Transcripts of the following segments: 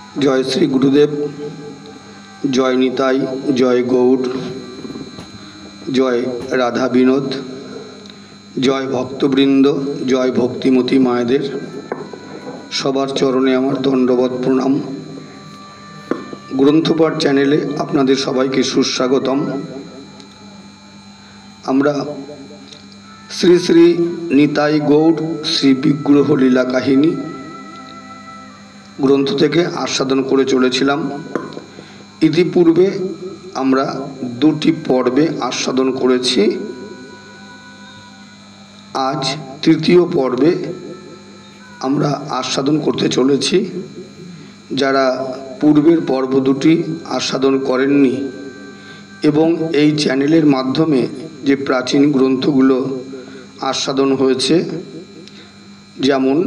जय श्री गुरुदेव, जय निताई, जय गौर, जय राधा विनोद, जय भक्तबृंद, जय भक्तिमती मायेदेर सबार चरणे आमार दंडवत प्रणाम। ग्रंथपाठ चैनेले आपनादेर सबाइके सुस्वागतम। आमरा श्री श्री निताई गौर श्री विग्रह लीला काहिनी ग्रंथ থেকে आस्वादन করে চলেছিলাম। ইতিপূর্বে আমরা দুটি পর্বে आस्वादन করেছি। আজ তৃতীয় পর্বে আমরা आस्वादन করতে চলেছি। যারা পূর্বের পর্ব দুটি आस्वादन করেননি এবং এই চ্যানেলের মাধ্যমে যে প্রাচীন গ্রন্থগুলো आस्वादन হয়েছে, যেমন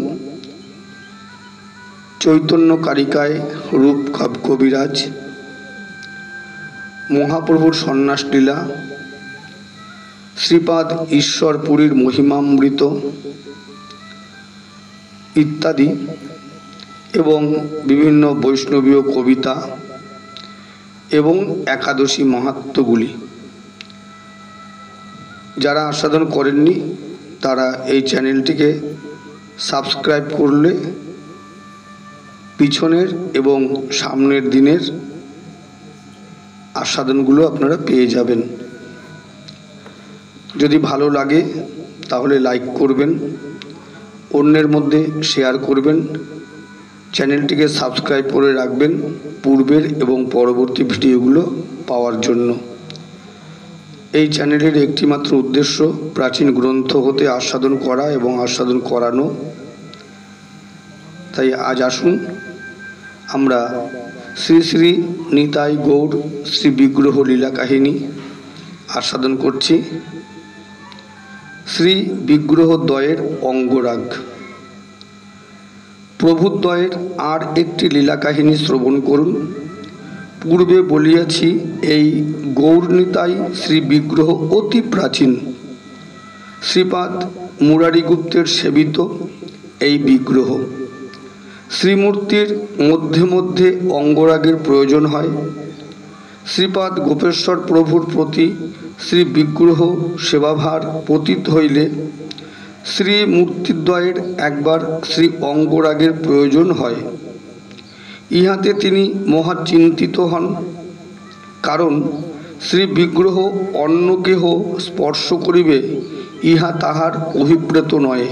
चैतन्य कारिकाय रूप कविराज, महाप्रभुर सन्यास लीला, श्रीपाद ईश्वरपुरीर महिमामृत इत्यादि एवं विभिन्न वैष्णवीय कविता एवं एकादशी महात्म्यगुली যারা आस्वादन करेनনি তারা এই চ্যানেলটিকে সাবস্ক্রাইব করলে পিছনের এবং সামনের দিনের आस्वादनগুলো আপনারা পেয়ে যাবেন। যদি ভালো লাগে তাহলে লাইক করবেন, অন্যের মধ্যে শেয়ার করবেন, চ্যানেলটিকে সাবস্ক্রাইব করে রাখবেন পূর্বের এবং পরবর্তী ভিডিওগুলো পাওয়ার জন্য। এই চ্যানেলের একটি মাত্র উদ্দেশ্য প্রাচীন গ্রন্থ হতে आस्वादन করা এবং आस्वादन করানো। তাই আজ আসুন আমরা শ্রী শ্রী নিতাই গৌর শ্রী বিগ্রহ লীলা কাহিনী आस्वादन করছি। শ্রী বিগ্রহদ্বয়ের অঙ্গরাগ। প্রভুদ্বয়ের আর একটি লীলা কাহিনী শ্রবণ করুন। পূর্বে বলিয়াছি এই গৌর নিতাই শ্রী বিগ্রহ অতি প্রাচীন। শ্রীপাদ মুরারিগুপ্তের সেবিত এই বিগ্রহ শ্রীমূর্তির মধ্যে মধ্যে অঙ্গরাগের প্রয়োজন হয়। শ্রীপাদ গোপেশ্বর প্রভুর প্রতি শ্রী বিগ্রহ সেবাভার পতিত হইলে শ্রীমূর্তিদ্বয়ের একবার শ্রী অঙ্গরাগের প্রয়োজন হয়। ইহাতে তিনি মহা চিন্তিত হন, কারণ শ্রী বিগ্রহ অন্য কেহ স্পর্শ করিবে ইহা তাহার অভিপ্রেত নয়।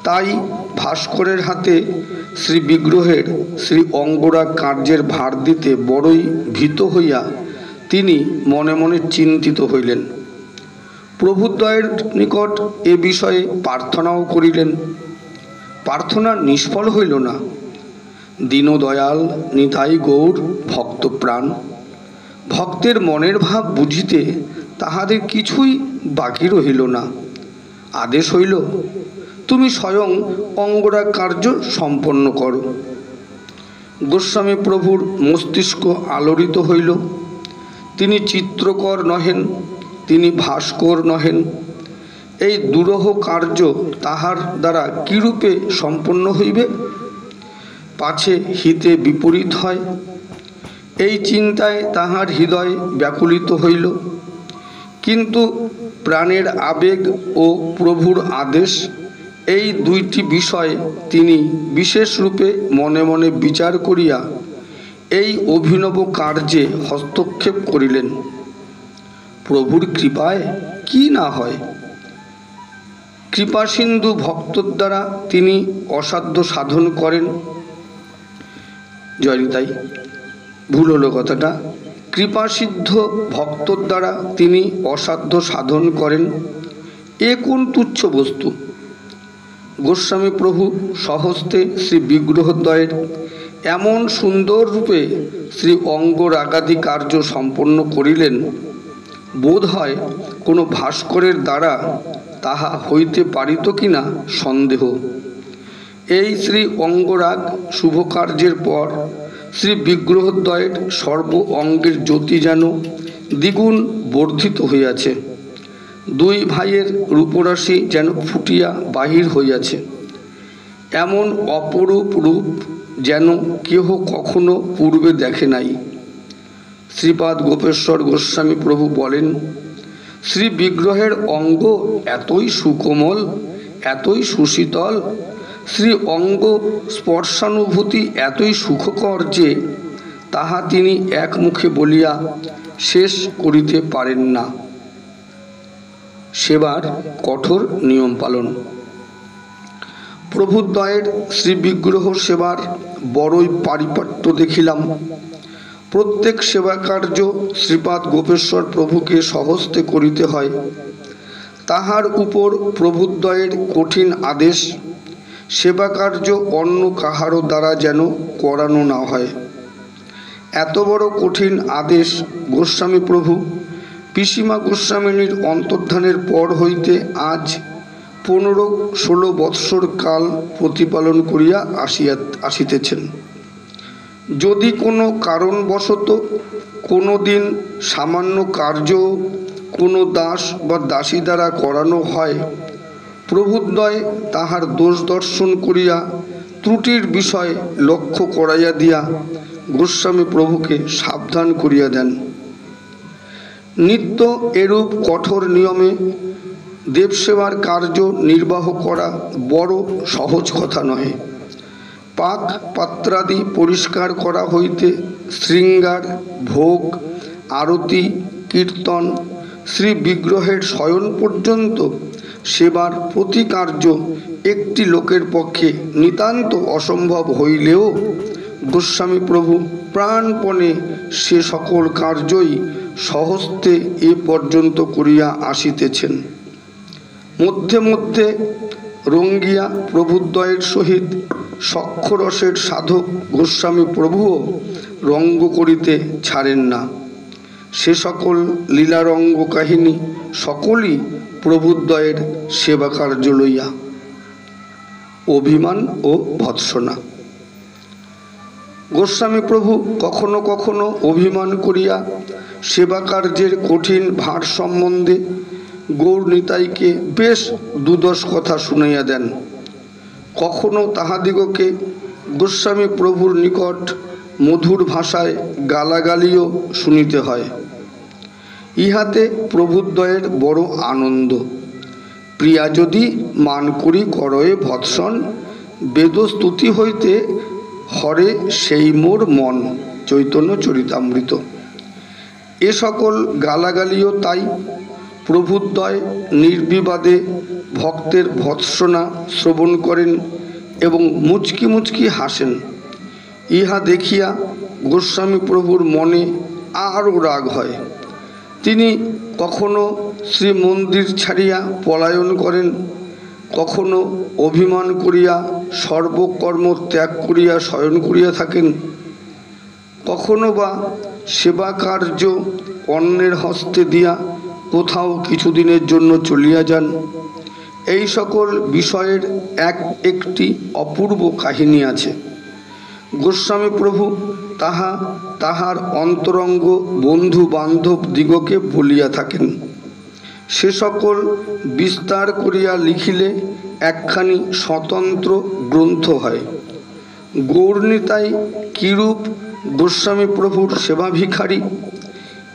তাই ভাস্করের হাতে শ্রী বিগ্রহের শ্রী অঙ্গরাগ কার্যের ভার দিতে বড়ই ভীত হইয়া তিনি মনে মনে চিন্তিত হইলেন। প্রভুদ্বয়ের নিকট এ বিষয়ে প্রার্থনাও করিলেন। প্রার্থনা নিষ্ফল হইল না। দীনদয়াল নিতাই গৌর ভক্তপ্রাণ, ভক্তের মনের ভাব বুঝিতে তাহাদের কিছুই বাকি রহিল না। আদেশ হইল, তুমি স্বয়ং অঙ্গরাগ কার্য সম্পন্ন করো। গোস্বামী প্রভুর মস্তিষ্ক আলোড়িত হইল। তিনি চিত্রকর নহেন, তিনি ভাস্কর নহেন। এই দুরূহ কার্য তাহার দ্বারা কিরূপে সম্পন্ন হইবে? পাছে হিতে বিপরীত হয়। এই চিন্তায় তাহার হৃদয় ব্যাকুলিত হইল। কিন্তু প্রাণের আবেগ ও প্রভুর আদেশ, এই দুইটি বিষয় তিনি বিশেষ রূপে মনে মনে বিচার করিয়া এই অভিনব কার্যে হস্তক্ষেপ করিলেন। প্রভুর কৃপায় কি না হয়! কৃপাসিন্ধু ভক্তর দ্বারা তিনি অসাধ্য সাধন করেন। জয় নিতাই, ভুল হলো কথাটা। কৃপাসিদ্ধ ভক্তর দ্বারা তিনি অসাধ্য সাধন করেন, এ কোন তুচ্ছ বস্তু! গোস্বামী প্রভু স্বহস্তে শ্রী বিগ্রহদ্বয়ের এমন সুন্দর রূপে শ্রী অঙ্গরাগাদি কার্য সম্পন্ন করিলেন, বোধ হয় কোনো ভাস্করের দ্বারা তাহা হইতে পারিত কিনা সন্দেহ। এই শ্রী অঙ্গরাগ শুভ কার্যের পর শ্রী বিগ্রহদ্বয়ের সর্ব অঙ্গের জ্যোতি যেন দ্বিগুণ বর্ধিত হইয়াছে। দুই ভাইয়ের রূপরাশি যেন ফুটিয়া বাহির হইয়াছে। এমন অপরূপ রূপ যেন কেহ কখনো পূর্বে দেখে নাই। শ্রীপাদ গোপেশ্বর গোস্বামী প্রভু বলেন, শ্রী বিগ্রহের অঙ্গ এতই সুকোমল, এতই সুশীতল, শ্রী অঙ্গ স্পর্শানুভূতি এতই সুখকর যে তাহা তিনি এক মুখে বলিয়া শেষ করিতে পারেন না। সেবার কঠোর নিয়ম পালন। প্রভুদ্বয়ের শ্রীবিগ্রহ সেবার বড়ই পারিপাট্য দেখিলাম। প্রত্যেক সেবা কার্য শ্রীপাদ গোপেশ্বর প্রভুকে স্বহস্তে করিতে হয়। তাহার উপর প্রভুদ্বয়ের কঠিন আদেশ, সেবা কার্য অন্য কাহারও দ্বারা যেন করানো না হয়। এত বড় কঠিন আদেশ গোস্বামী প্রভু পিসিমা গোস্বামিনীর অন্তর্ধানের পর হইতে আজ 15-16 বৎসর কাল প্রতিপালন করিয়া আসিতেছেন। যদি কোনো কারণবশত কোনো দিন সামান্য কার্য কোনো দাস বা দাসী দ্বারা করানো হয়, প্রভুদ্বয় তাহার দোষ দর্শন করিয়া ত্রুটির বিষয় লক্ষ্য করাইয়া দিয়া গোস্বামী প্রভুকে সাবধান করিয়া দেন। নিত্য এরূপ কঠোর নিয়মে দেবসেবার কার্য নির্বাহ করা বড় সহজ কথা নহে। পাক পাত্রাদি পরিষ্কার করা হইতে শৃঙ্গার, ভোগ, আরতি, কীর্তন, শ্রী বিগ্রহের শয়ন পর্যন্ত সেবার প্রতি কার্য একটি লোকের পক্ষে নিতান্ত অসম্ভব হইলেও গোস্বামী প্রভু প্রাণপণে সে সকল কার্যই স্বহস্তে এ পর্যন্ত করিয়া আসিতেছেন। মধ্যে মধ্যে রঙ্গিয়া প্রভুদ্বয়ের সহিত সক্ষরসের সাধক গোস্বামী প্রভুও রঙ্গ করিতে ছাড়েন না। সে সকল লীলারঙ্গ কাহিনী সকলই প্রভুদ্বয়ের সেবা কার্য লইয়া। অভিমান ও ভৎসনা। গোস্বামী প্রভু কখনো কখনো অভিমান করিয়া সেবা কার্যের কঠিন ভার সম্বন্ধে গৌর নিতাইকে বেশ দুদশ কথা শুনাইয়া দেন। কখনো তাহাদিগকে গোস্বামী প্রভুর নিকট মধুর ভাষায় গালাগালিও শুনিতে হয়। ইহাতে প্রভুদ্বয়ের বড় আনন্দ। প্রিয়া যদি মান করি করয়ে ভৎসন, বেদস্তুতি হইতে হরে সেই মোর মন। চৈতন্য চরিতামৃত। এ সকল গালাগালিও তাই প্রভুদ্বয় নির্বিবাদে ভক্তের ভৎসনা শ্রবণ করেন এবং মুচকি মুচকি হাসেন। ইহা দেখিয়া গোস্বামী প্রভুর মনে আরও রাগ হয়। তিনি কখনো শ্রীমন্দির ছাড়িয়া পলায়ন করেন, কখনো অভিমান করিয়া সর্বকর্ম ত্যাগ করিয়া শয়ন করিয়া থাকেন, কখনো বা সেবা কার্য অন্যের হস্তে দিয়া কোথাও কিছুদিনের জন্য চলিয়া যান। এই সকল বিষয়ের এক একটি অপূর্ব কাহিনী আছে। গোস্বামী প্রভু তাহার অন্তরঙ্গ বন্ধু বান্ধব দিগকে বলিয়া থাকেন। সে সকল বিস্তার করিয়া লিখিলে একখানি স্বতন্ত্র গ্রন্থ হয়। গৌরনিতাই কিরূপ গোস্বামী প্রভুর সেবাভিখারী,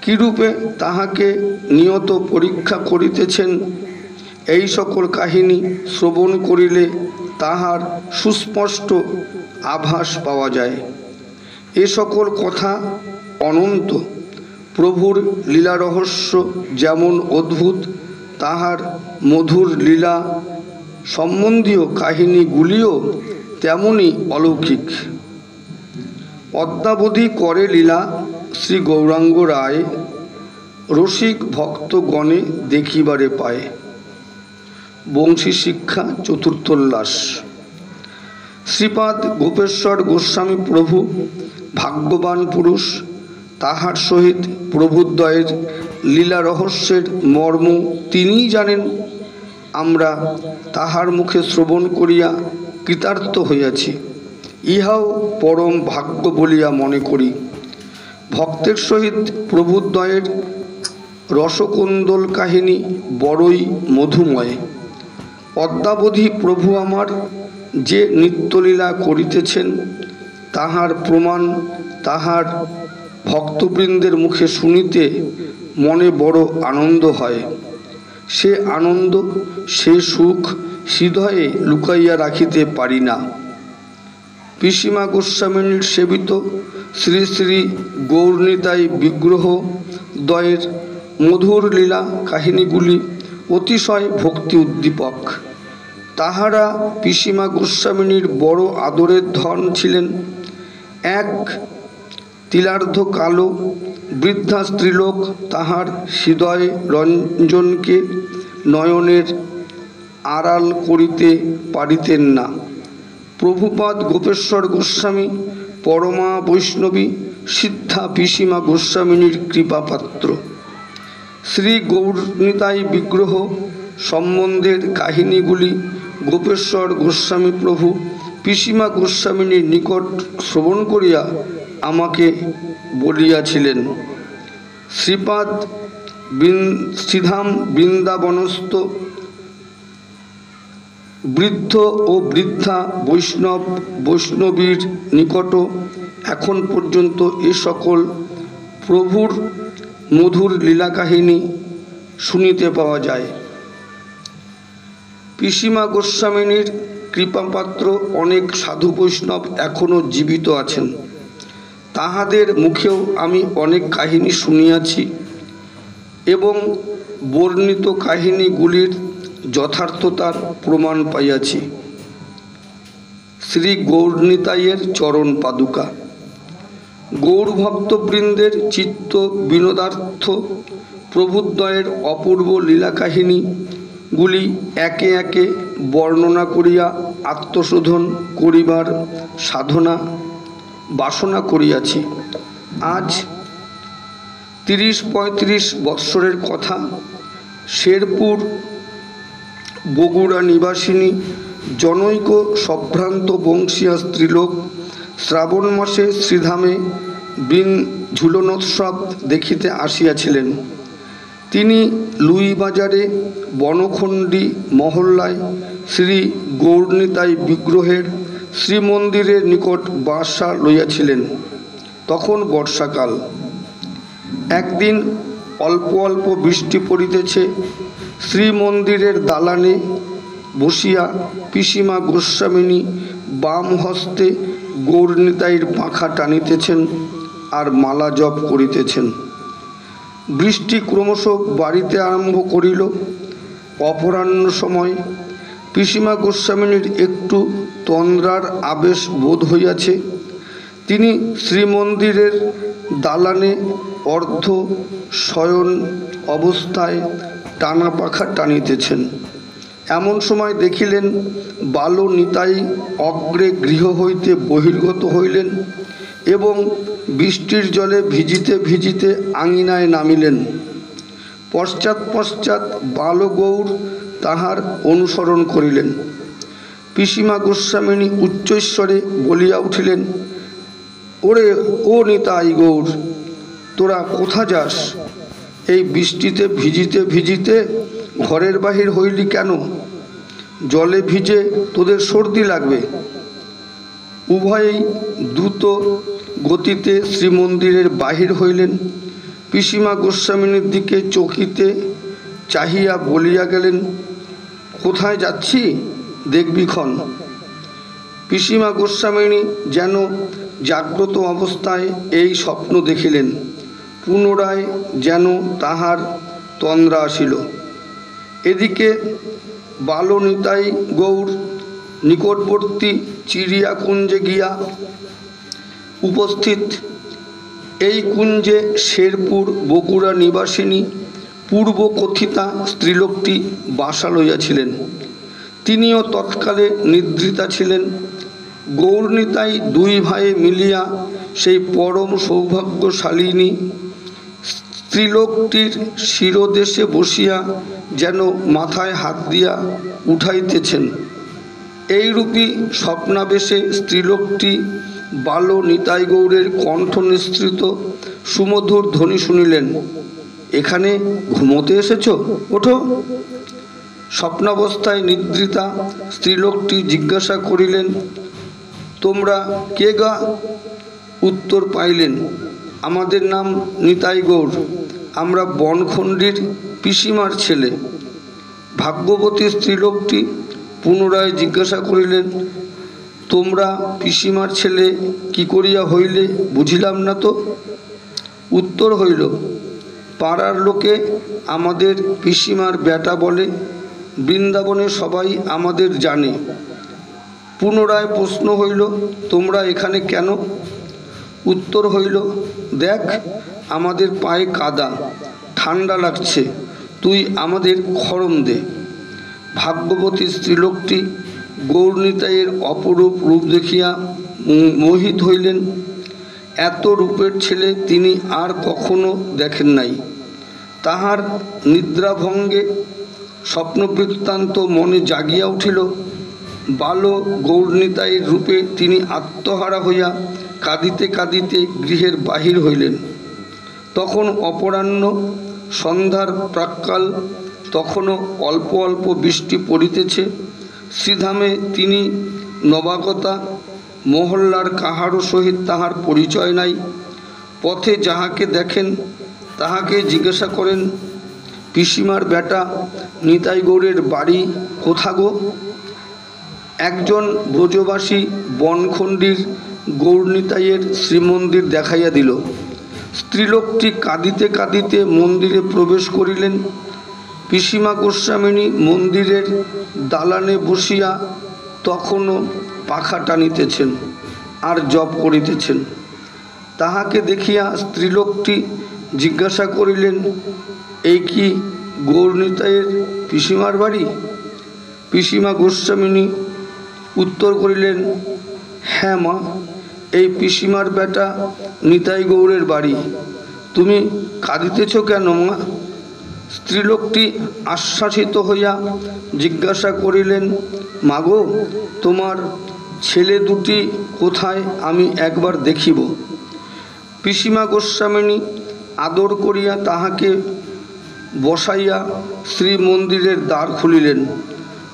কিরূপে তাহাকে নিয়ত পরীক্ষা করিতেছেন, এই সকল কাহিনী শ্রবণ করিলে তাহার সুস্পষ্ট আভাস পাওয়া যায়। এ সকল কথা অনন্ত। প্রভুর লীলা রহস্য যেমন অদ্ভুত, তাহার মধুর লীলা সম্বন্ধীয় কাহিনীগুলিও তেমনই অলৌকিক। অদ্যাবধি করে লীলা শ্রী গৌরাঙ্গ রায় রসিক ভক্তগণে দেখিবারে পায়। বংশী শিক্ষা চতুর্থোল্লাস। শ্রীপাদ গোপেশ্বর গোস্বামী প্রভু ভাগ্যবান পুরুষ। তাহার সহিত প্রভুদ্বয়ের লীলা রহস্যের মর্ম তিনিই জানেন। আমরা তাহার মুখে শ্রবণ করিয়া কৃতার্থ হইয়াছি, ইহাও পরম ভাগ্য বলিয়া মনে করি। ভক্তের সহিত প্রভুদ্বয়ের রসকোন্দল কাহিনী বড়ই মধুময়। অদ্যাবধি প্রভু আমার যে নিত্যলীলা করিতেছেন তাহার প্রমাণ তাহার ভক্তবৃন্দের মুখে শুনিতে মনে বড় আনন্দ হয়। সে আনন্দ সে সুখ হৃদয়ে লুকাইয়া রাখিতে পারি না। পিসিমা গোস্বামিনীর সেবিত শ্রী শ্রী গৌরনিতাই বিগ্রহ দ্বয়ের মধুর লীলা কাহিনীগুলি অতিশয় ভক্তি উদ্দীপক। তাহারা পিসিমা গোস্বামিনীর বড় আদরের ধন ছিলেন। এক তিলার্ধ কালো বৃদ্ধা স্ত্রীলোক তাহার হৃদয় রঞ্জনকে নয়নের আড়াল করিতে পারিতেন না। প্রভুপাদ গোপেশ্বর গোস্বামী পরমা বৈষ্ণবী সিদ্ধা পিসিমা গোস্বামিনীর কৃপাপাত্র। শ্রী গৌরনিতাই বিগ্রহ সম্বন্ধের কাহিনীগুলি গোপেশ্বর গোস্বামী প্রভু পিসিমা গোস্বামিনীর নিকট শ্রবণ করিয়া আমাকে বলিয়াছিলেন। শ্রীপাদ শ্রীধাম বৃন্দাবনস্থ বৃদ্ধ ও বৃদ্ধা বৈষ্ণবীর নিকট এখন পর্যন্ত এ সকল প্রভুর মধুর লীলা কাহিনী শুনিতে পাওয়া যায়। পিসিমা গোস্বামিনীর কৃপাপাত্র অনেক সাধু বৈষ্ণব এখনও জীবিত আছেন। তাহাদের মুখেও আমি অনেক কাহিনী শুনিয়াছি এবং বর্ণিত কাহিনীগুলির যথার্থতার প্রমাণ পাইয়াছি। শ্রী গৌরনিতাইয়ের চরণ পাদুকা গৌরভক্তবৃন্দের চিত্ত বিনোদার্থ প্রভুদ্বয়ের অপূর্ব লীলা কাহিনীগুলি একে একে বর্ণনা করিয়া আত্মশোধন করিবার সাধনা বাসনা করিয়াছি। আজ ৩০-৩৫ বৎসরের কথা। শেরপুর বগুড়া নিবাসিনী জনৈক সম্ভ্রান্ত বংশীয়া স্ত্রীলোক শ্রাবণ মাসে শ্রীধামে ঝুলনোৎসব দেখিতে আসিয়াছিলেন। তিনি লুইবাজারে বনখণ্ডী মহল্লায় শ্রী গৌরনিতাই বিগ্রহের শ্রীমন্দিরের নিকট বাসা লইয়াছিলেন। তখন বর্ষাকাল। একদিন অল্প অল্প বৃষ্টি পড়িতেছে। শ্রীমন্দিরের দালানে বসিয়া পিসিমা গোস্বামিনী বাম হস্তে গৌরনিতাইয়ের পাখা টানিতেছেন আর মালা জপ করিতেছেন। বৃষ্টি ক্রমশ বাড়িতে আরম্ভ করিল। অপরাহ্ন সময় পিসিমা গোস্বামিনীর একটু তন্দ্রার আবেশ বোধ হইয়াছে। তিনি শ্রীমন্দিরের দালানে অর্ধ শয়ন অবস্থায় টানা পাখা টানিতেছেন। এমন সময় দেখিলেন বালনিতাই অগ্রে গৃহ হইতে বহির্গত হইলেন এবং বৃষ্টির জলে ভিজিতে ভিজিতে আঙিনায় নামিলেন। পশ্চাৎ পশ্চাৎ বালগৌর তাহার অনুসরণ করিলেন। পিসিমা গোস্বামিনী উচ্চস্বরে বলিয়া উঠিলেন, ওরে ও নিতাই গৌর, তোরা কোথা যাস? এই বৃষ্টিতে ভিজিতে ভিজিতে ঘরের বাহির হইলি কেন? জলে ভিজে তোদের সর্দি লাগবে। উভয়েই দ্রুত গতিতে শ্রীমন্দিরের বাহির হইলেন। পিসিমা গোস্বামিনীর দিকে চকিতে চাহিয়া বলিয়া গেলেন, কোথায় যাচ্ছি দেখবি ক্ষণ। পিসিমা গোস্বামিনী যেন জাগ্রত অবস্থায় এই স্বপ্ন দেখিলেন। পুনরায় যেন তাহার তন্দ্রা আসিল। এদিকে বালনিতাই গৌর নিকটবর্তী চিড়িয়াকুঞ্জে গিয়া উপস্থিত। এই কুঞ্জে শেরপুর বগুড়া নিবাসিনী পূর্ব কথিতা স্ত্রীলোকটি বাসা লইয়াছিলেন। তিনিও তৎকালে নিদ্রিতা ছিলেন। গৌরনিতাই দুই ভাইয়ে মিলিয়া সেই পরম সৌভাগ্যশালিনী স্ত্রীলোকটির শিরদেশে বসিয়া যেন মাথায় হাত দিয়া উঠাইতেছেন। এইরূপী স্বপ্নাবেশে স্ত্রীলোকটি বালনিতাই গৌরের কণ্ঠ নিঃসৃত সুমধুর ধ্বনি শুনিলেন, এখানে ঘুমোতে এসেছ, ওঠো। স্বপ্নাবস্থায় নিদ্রিতা স্ত্রীলোকটি জিজ্ঞাসা করিলেন, তোমরা কে গা? উত্তর পাইলেন, আমাদের নাম নিতাই গৌর, আমরা বনখণ্ডির পিসিমার ছেলে। ভাগ্যবতী স্ত্রীলোকটি পুনরায় জিজ্ঞাসা করিলেন, তোমরা পিসিমার ছেলে কি করিয়া হইলে, বুঝিলাম না তো। উত্তর হইল, পাড়ার লোকে আমাদের পিসিমার বেটা বলে, বৃন্দাবনে সবাই আমাদের জানে। পুনরায় প্রশ্ন হইল, তোমরা এখানে কেন? উত্তর হইল, দেখ আমাদের পায়ে কাদা, ঠান্ডা লাগছে, তুই আমাদের খড়ম দে। ভাগ্যবতী স্ত্রীলোকটি গৌরনিতাইয়ের অপরূপ রূপ দেখিয়া মোহিত হইলেন। এত রূপের ছেলে তিনি আর কখনো দেখেন নাই। তাহার নিদ্রাভঙ্গে স্বপ্নবৃত্তান্ত মনে জাগিয়া উঠিল। বাল গৌরনিতাইয়ের রূপে তিনি আত্মহারা হইয়া কাঁদিতে কাঁদিতে গৃহের বাহির হইলেন। তখন অপরাহ্ন, সন্ধ্যার প্রাক্কাল, তখনও অল্প অল্প বৃষ্টি পড়িতেছে। শ্রীধামে তিনি নবাগতা, মহল্লার কাহারও সহিত তাহার পরিচয় নাই। পথে যাহাকে দেখেন তাহাকে জিজ্ঞাসা করেন, পিসিমার বেটা নিতাই গৌরের বাড়ি কোথা গো? একজন ব্রজবাসী বনখণ্ডির গৌরনিতাইয়ের শ্রীমন্দির দেখাইয়া দিল। স্ত্রীলোকটি কাঁদিতে কাঁদিতে মন্দিরে প্রবেশ করিলেন। পিসিমা গোস্বামিনী মন্দিরের দালানে বসিয়া তখনও পাখা টানিতেছেন আর জপ করিতেছেন। তাহাকে দেখিয়া স্ত্রীলোকটি জিজ্ঞাসা করিলেন, এই কি গৌরনিতাইয়ের পিসিমার বাড়ি? পিসিমা গোস্বামিনী উত্তর করিলেন, হ্যাঁ মা, এই পিসিমার বেটা নিতাই গৌরের বাড়ি। তুমি কাঁদিতেছ কেন মা? স্ত্রীলোকটি আশ্বাসিত হইয়া জিজ্ঞাসা করিলেন, মাগো, তোমার ছেলে দুটি কোথায়, আমি একবার দেখিব। পিসিমা গোস্বামিনী আদর করিয়া তাহাকে বসাইয়া শ্রীমন্দিরের দ্বার খুলিলেন।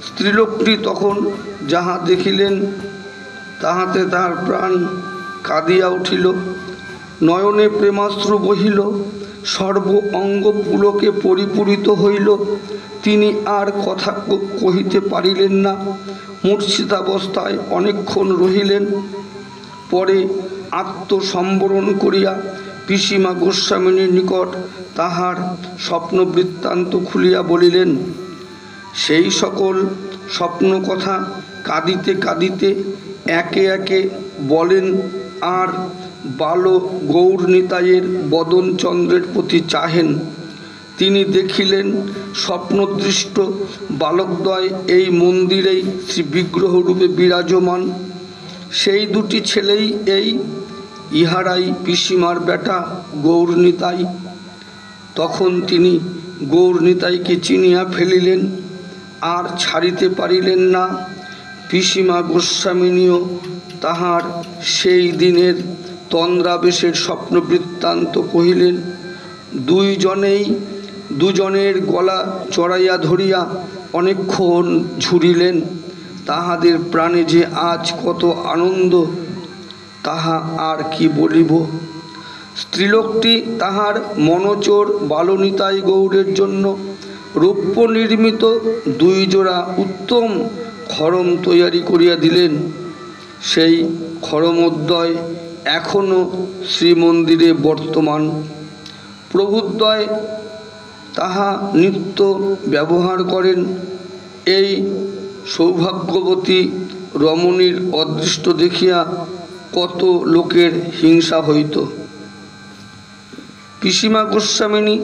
স্ত্রীলোকটি তখন যাহা দেখিলেন তাহাতে তাহার প্রাণ কাঁদিয়া উঠিল, নয়নে প্রেমাশ্রু বহিল, সর্ব অঙ্গ পুলকে পরিপূরিত হইল। তিনি আর কথা কহিতে পারিলেন না, মূর্ছিতাবস্থায় অনেকক্ষণ রহিলেন। পরে আত্মসম্বরণ করিয়া পিসিমা গোস্বামিনীর নিকট তাহার স্বপ্নবৃত্তান্ত খুলিয়া বলিলেন। সেই সকল স্বপ্ন কথা কাঁদিতে কাঁদিতে একে একে বলেন, আর বাল গৌরনিতাইয়ের বদনচন্দ্রের প্রতি চাহেন। তিনি দেখিলেন স্বপ্নদৃষ্ট বালকদ্বয় এই মন্দিরেই শ্রী বিগ্রহরূপে বিরাজমান। সেই দুটি ছেলেই এই, ইহারাই পিসিমার বেটা গৌরনিতাই। তখন তিনি গৌরনিতাইকে চিনিয়া ফেলিলেন, আর ছাড়িতে পারিলেন না। পিসিমা গোস্বামিনীও তাহার সেই দিনের তন্দ্রাবেশের স্বপ্নবৃত্তান্ত কহিলেন। দুজনের গলা চড়াইয়া ধরিয়া অনেকক্ষণ ঝুরিলেন। তাহাদের প্রাণে যে আজ কত আনন্দ, তাহা আর কি বলিব। স্ত্রীলোকটি তাহার মনোচর বালনিতাই গৌরের জন্য রৌপ্য নির্মিত 2 জোড়া উত্তম খড়ম তৈয়ারি করিয়া দিলেন। সেই খড়মদ্বয় এখনও শ্রীমন্দিরে বর্তমান। প্রভুদ্বয় তাহা নিত্য ব্যবহার করেন। এই সৌভাগ্যবতী রমণীর অদৃষ্ট দেখিয়া কত লোকের হিংসা হইত। পিসিমা গোস্বামিনী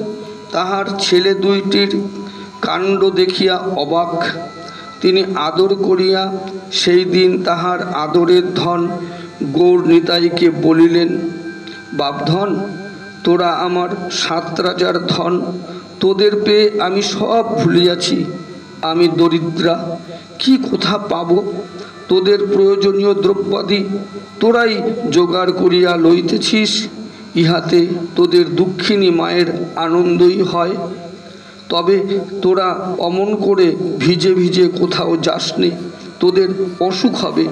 তাহার ছেলে দুইটির কাণ্ড দেখিয়া অবাক। তিনি আদর করিয়া সেই দিন তাহার আদরের ধন গৌরনিতাইকে বলিলেন, বাপধন, তোরা আমার 7 রাজার ধন, তোদের পেয়ে আমি সব ভুলিয়াছি। আমি দরিদ্রা, কি কোথা পাব? তোদের প্রয়োজনীয় দ্রব্যাদি তোরাই জোগাড় করিয়া লইতেছিস। ইহাতে তোদের দুঃখিনী মায়ের আনন্দই হয়। তবে তোরা অমন করে ভিজে ভিজে কোথাও যাসনি, তোদের অসুখ হবে।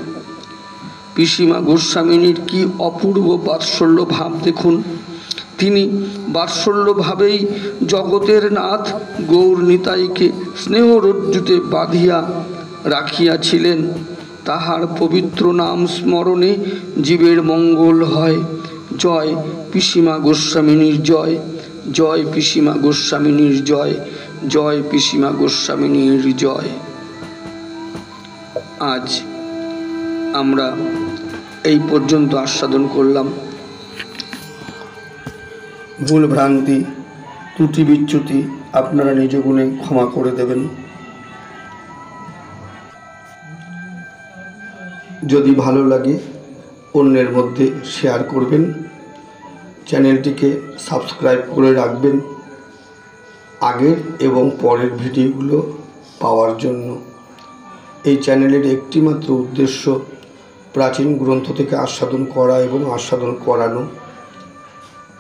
পিসিমা গোস্বামিনীর কি অপূর্ব বাৎসল্য ভাব দেখুন। তিনি বাৎসল্যভাবেই জগতের নাথ গৌর নিতাইকে স্নেহরজ্জুতে বাঁধিয়া রাখিয়াছিলেন। তাহার পবিত্র নাম স্মরণে জীবের মঙ্গল হয়। জয় পিসিমা গোস্বামিনীর জয়, জয় পিসিমা গোস্বামিনীর জয়, জয় পিসিমা গোস্বামিনীর জয়। আজ আমরা এই পর্যন্ত আস্বাদন করলাম। ভুল ভ্রান্তি ত্রুটি বিচ্যুতি আপনারা নিজ গুণে ক্ষমা করে দেবেন। যদি ভালো লাগে অন্যের মধ্যে শেয়ার করবেন, চ্যানেলটিকে সাবস্ক্রাইব করে রাখবেন আগের এবং পরের ভিডিওগুলো পাওয়ার জন্য। এই চ্যানেলের একটিমাত্র উদ্দেশ্য প্রাচীন গ্রন্থ থেকে আস্বাদন করা এবং আস্বাদন করানো।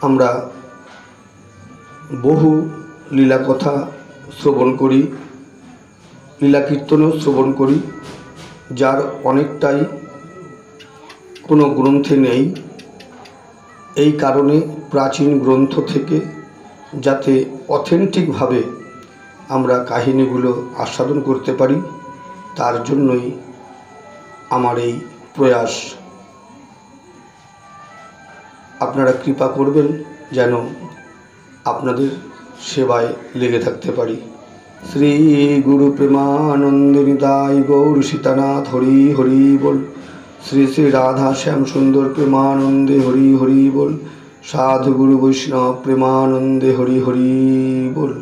আমরা বহু লীলা কথা শ্রবণ করি, লীলা কীর্তনেও শ্রবণ করি, যার অনেকটাই কোনো গ্রন্থে নেই। এই কারণে প্রাচীন গ্রন্থ থেকে যাতে অথেন্টিকভাবে আমরা কাহিনীগুলো আস্বাদন করতে পারি, তার জন্যই আমার এই প্রয়াস। আপনারা কৃপা করবেন যেন আপনাদের সেবায় লেগে থাকতে পারি। শ্রী গুরু প্রেমানন্দে নিতাই গৌর সীতানাথ হরি হরি বল। শ্রী শ্রী রাধা শ্যাম সুন্দর প্রেমানন্দে হরি হরি বল। সাধু গুরু বৈষ্ণব প্রেমানন্দে হরি হরি বল।